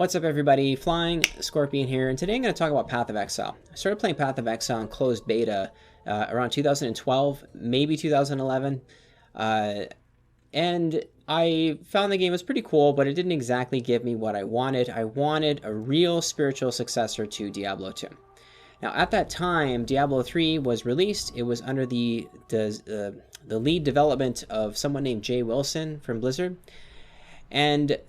What's up, everybody? Flying Scorpion here, and today I'm going to talk about Path of Exile. I started playing Path of Exile in closed beta around 2012, maybe 2011, and I found the game was pretty cool, but it didn't exactly give me what I wanted. I wanted a real spiritual successor to Diablo 2. Now, at that time, Diablo 3 was released. It was under the lead development of someone named Jay Wilson from Blizzard, and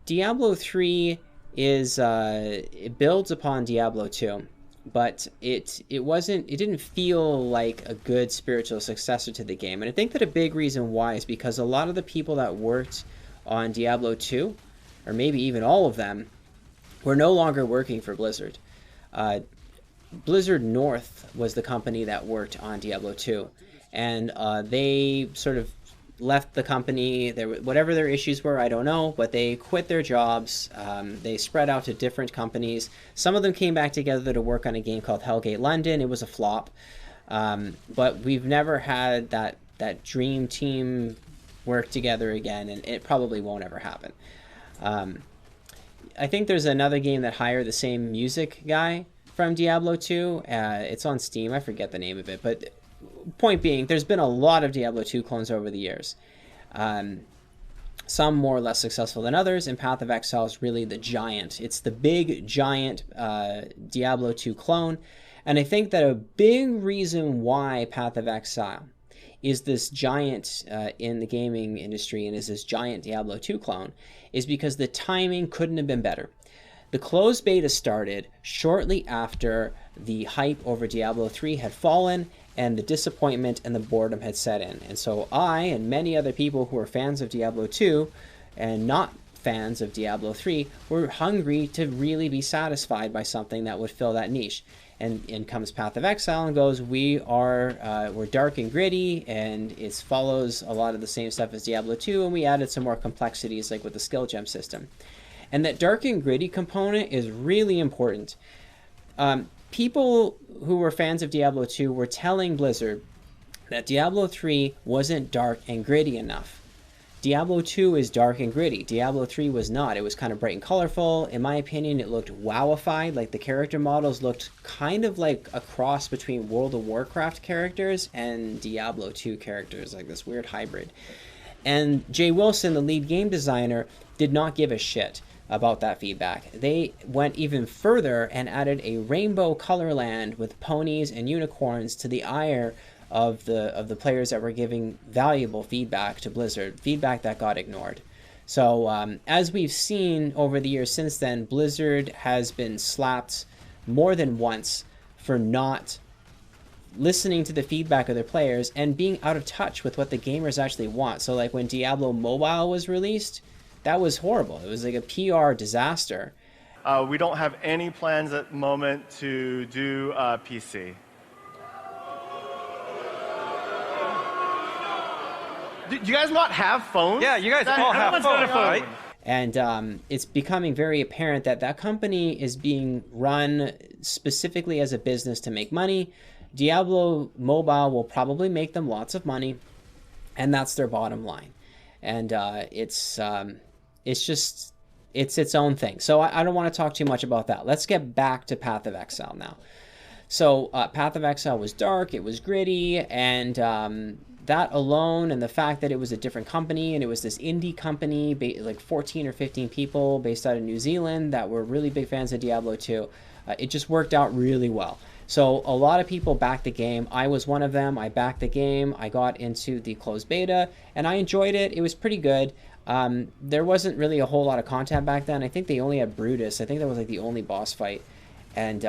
Diablo 3 it builds upon Diablo 2, but it didn't feel like a good spiritual successor to the game. And I think that a big reason why is because a lot of the people that worked on Diablo 2, or maybe even all of them, were no longer working for Blizzard. Blizzard North was the company that worked on Diablo 2, and they sort of left the company. Whatever their issues were, I don't know, but they quit their jobs. They spread out to different companies. Some of them came back together to work on a game called Hellgate London. It was a flop, but we've never had that dream team work together again, and it probably won't ever happen. I think there's another game that hired the same music guy from Diablo 2. It's on Steam. I forget the name of it, but point being, there's been a lot of Diablo 2 clones over the years. Some more or less successful than others, and Path of Exile is really the giant. It's the big, giant Diablo 2 clone. And I think that a big reason why Path of Exile is this giant in the gaming industry and is this giant Diablo 2 clone is because the timing couldn't have been better. The closed beta started shortly after the hype over Diablo 3 had fallen and the disappointment and the boredom had set in. And so I and many other people who are fans of Diablo 2 and not fans of Diablo 3 were hungry to really be satisfied by something that would fill that niche. And in comes Path of Exile and goes, we're dark and gritty, and it follows a lot of the same stuff as Diablo 2, and we added some more complexities like with the skill gem system. And that dark and gritty component is really important. People who were fans of Diablo 2 were telling Blizzard that Diablo 3 wasn't dark and gritty enough. Diablo 2 is dark and gritty. Diablo 3 was not. It was kind of bright and colorful. In my opinion, it looked wowified. Like the character models looked kind of like a cross between World of Warcraft characters and Diablo 2 characters, like this weird hybrid. And Jay Wilson, the lead game designer, did not give a shit about that feedback. They went even further and added a rainbow color land with ponies and unicorns to the ire of the players that were giving valuable feedback to Blizzard, feedback that got ignored. So as we've seen over the years since then, Blizzard has been slapped more than once for not listening to the feedback of their players and being out of touch with what the gamers actually want. So like when Diablo Mobile was released, that was horrible. It was like a PR disaster. We don't have any plans at the moment to do PC. Do you guys not have phones? Yeah, you guys all have phones, right? And it's becoming very apparent that that company is being run specifically as a business to make money. Diablo Mobile will probably make them lots of money, and that's their bottom line. And it's its own thing. So I don't want to talk too much about that. Let's get back to Path of Exile now. So Path of Exile was dark, it was gritty, and that alone, and the fact that it was a different company, and it was this indie company, like 14 or 15 people based out of New Zealand that were really big fans of Diablo 2, it just worked out really well. So a lot of people backed the game. I was one of them. I backed the game. I got into the closed beta, and I enjoyed it. It was pretty good. There wasn't really a whole lot of content back then. I think they only had Brutus. I think that was like the only boss fight. And,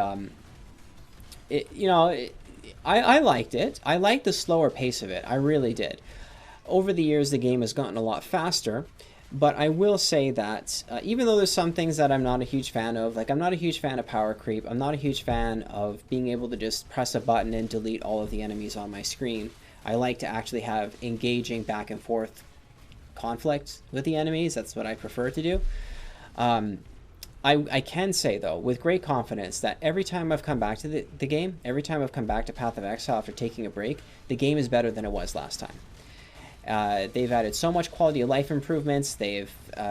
I liked it. I liked the slower pace of it. I really did. Over the years, the game has gotten a lot faster. But I will say that even though there's some things that I'm not a huge fan of, like I'm not a huge fan of power creep, I'm not a huge fan of being able to just press a button and delete all of the enemies on my screen. I like to actually have engaging back and forth conflict with the enemies. That's what I prefer to do. I can say, though, with great confidence that every time I've come back to the game, every time I've come back to Path of Exile after taking a break, the game is better than it was last time. They've added so much quality of life improvements. They've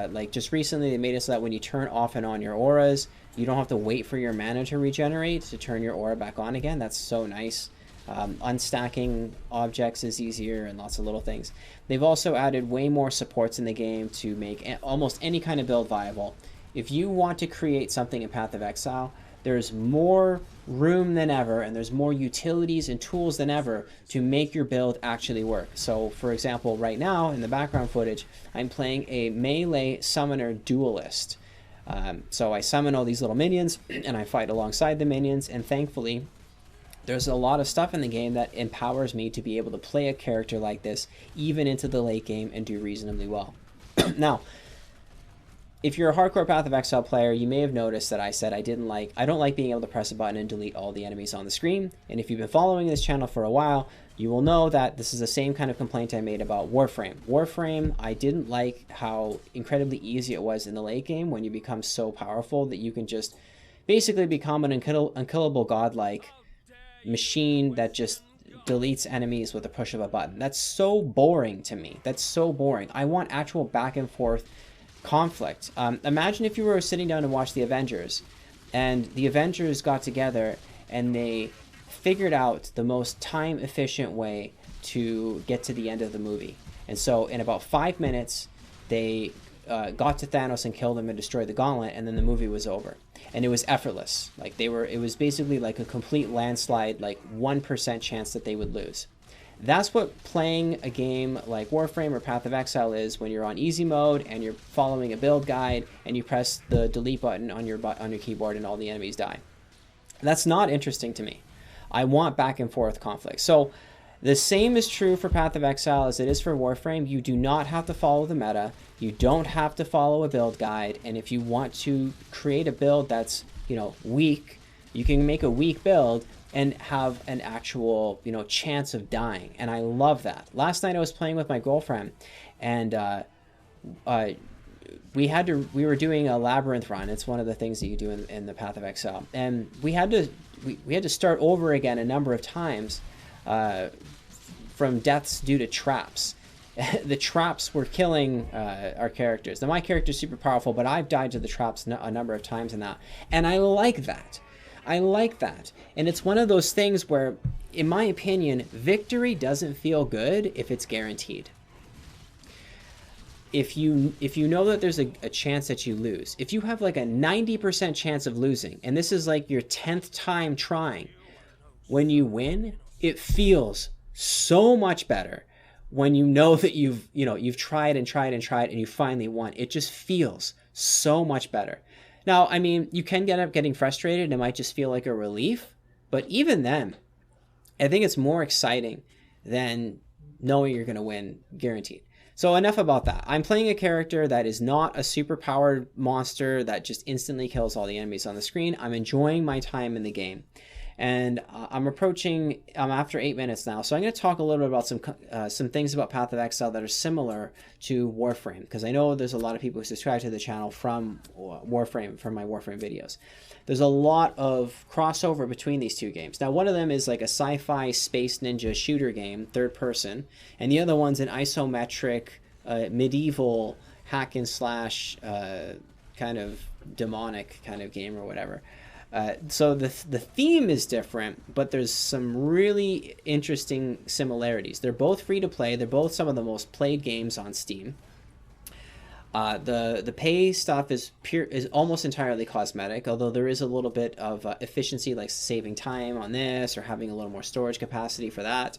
like just recently they made it so that when you turn off and on your auras, you don't have to wait for your mana to regenerate to turn your aura back on again. That's so nice. Unstacking objects is easier and lots of little things. They've also added way more supports in the game to make almost any kind of build viable. If you want to create something in Path of Exile, there's more room than ever, and there's more utilities and tools than ever to make your build actually work. So, for example, right now in the background footage, I'm playing a melee summoner duelist. So I summon all these little minions, and I fight alongside the minions, and thankfully, there's a lot of stuff in the game that empowers me to be able to play a character like this, even into the late game, and do reasonably well. Now, if you're a hardcore Path of Exile player, you may have noticed that I said I don't like being able to press a button and delete all the enemies on the screen. And if you've been following this channel for a while, you will know that this is the same kind of complaint I made about Warframe. Warframe, I didn't like how incredibly easy it was in the late game when you become so powerful that you can just basically become an unkillable godlike machine that just deletes enemies with a push of a button. That's so boring to me. That's so boring. I want actual back and forth conflict. Imagine if you were sitting down to watch the Avengers, and the Avengers got together and they figured out the most time efficient way to get to the end of the movie. And so in about 5 minutes, they got to Thanos and killed him and destroyed the gauntlet, and then the movie was over. And it was effortless. It was basically like a complete landslide, like 1% chance that they would lose. That's what playing a game like Warframe or Path of Exile is when you're on easy mode and you're following a build guide and you press the delete button on your keyboard and all the enemies die. That's not interesting to me. I want back and forth conflict. So the same is true for Path of Exile as it is for Warframe. You do not have to follow the meta. You don't have to follow a build guide. And if you want to create a build that's, weak, you can make a weak build and have an actual, chance of dying. And I love that. Last night I was playing with my girlfriend, and we were doing a labyrinth run. It's one of the things that you do in the Path of Exile. And we had to start over again a number of times from deaths due to traps. The traps were killing our characters. Now, my character's super powerful, but I've died to the traps a number of times in that. And I like that. I like that. And it's one of those things where, in my opinion, victory doesn't feel good if it's guaranteed. If you know that there's a chance that you lose, if you have like a 90% chance of losing, and this is like your 10th time trying, when you win, it feels so much better when you know that you've tried and tried and tried and you finally won. It just feels so much better. Now, I mean, you can end up getting frustrated and it might just feel like a relief, but even then, I think it's more exciting than knowing you're going to win guaranteed. So enough about that. I'm playing a character that is not a super powered monster that just instantly kills all the enemies on the screen. I'm enjoying my time in the game. And I'm after 8 minutes now. So I'm going to talk a little bit about some things about Path of Exile that are similar to Warframe, because I know there's a lot of people who subscribe to the channel from Warframe, from my Warframe videos. There's a lot of crossover between these two games. Now, one of them is like a sci-fi space ninja shooter game, third person, and the other one's an isometric medieval hack and slash kind of demonic kind of game or whatever. So the theme is different, but there's some really interesting similarities. They're both free to play. They're both some of the most played games on Steam. The pay stuff is almost entirely cosmetic, although there is a little bit of efficiency, like saving time on this or having a little more storage capacity for that.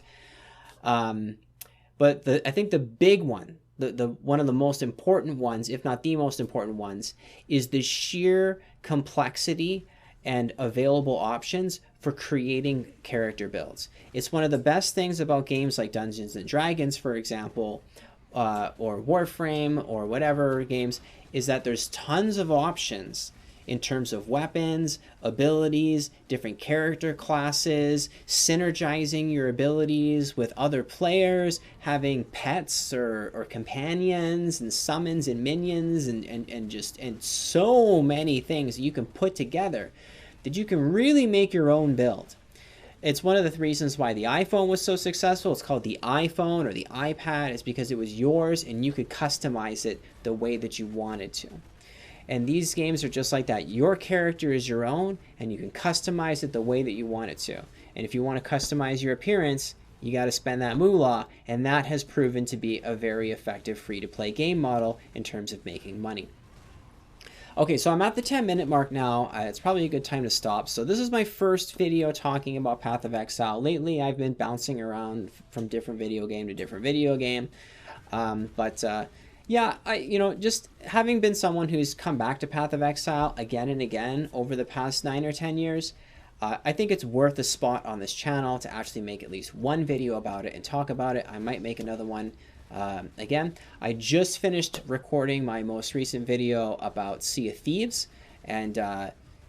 But I think the big one, the one of the most important ones, if not the most important ones, is the sheer complexity and available options for creating character builds. It's one of the best things about games like Dungeons and Dragons, for example, or Warframe or whatever games, is that there's tons of options in terms of weapons, abilities, different character classes, synergizing your abilities with other players, having pets or companions and summons and minions and so many things you can put together that you can really make your own build. It's one of the reasons why the iPhone was so successful. It's called the iPhone or the iPad. It's because it was yours and you could customize it the way that you wanted to. And these games are just like that. Your character is your own, and you can customize it the way that you want it to. And if you want to customize your appearance, you got to spend that moolah, and that has proven to be a very effective free-to-play game model in terms of making money. Okay, so I'm at the 10-minute mark now. It's probably a good time to stop. So this is my first video talking about Path of Exile. Lately, I've been bouncing around from different video game to different video game. Yeah, just having been someone who's come back to Path of Exile again and again over the past 9 or 10 years, I think it's worth a spot on this channel to actually make at least one video about it and talk about it. I might make another one again. I just finished recording my most recent video about Sea of Thieves, and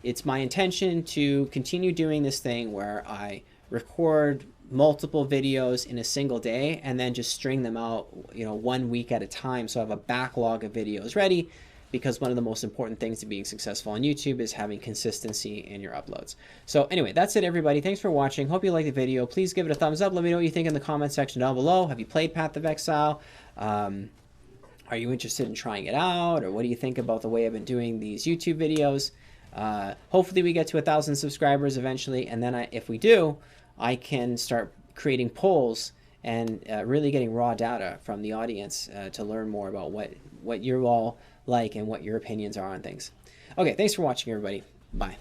it's my intention to continue doing this thing where I record multiple videos in a single day and then just string them out 1 week at a time, so I have a backlog of videos ready, because one of the most important things to being successful on YouTube is having consistency in your uploads. So anyway, that's it, everybody. Thanks for watching. Hope you liked the video. Please give it a thumbs up. Let me know what you think in the comment section down below. Have you played Path of Exile? Are you interested in trying it out? Or what do you think about the way I've been doing these YouTube videos? Hopefully we get to 1,000 subscribers eventually, and then if we do, I can start creating polls and really getting raw data from the audience to learn more about what you're all like and what your opinions are on things. Okay, thanks for watching, everybody. Bye.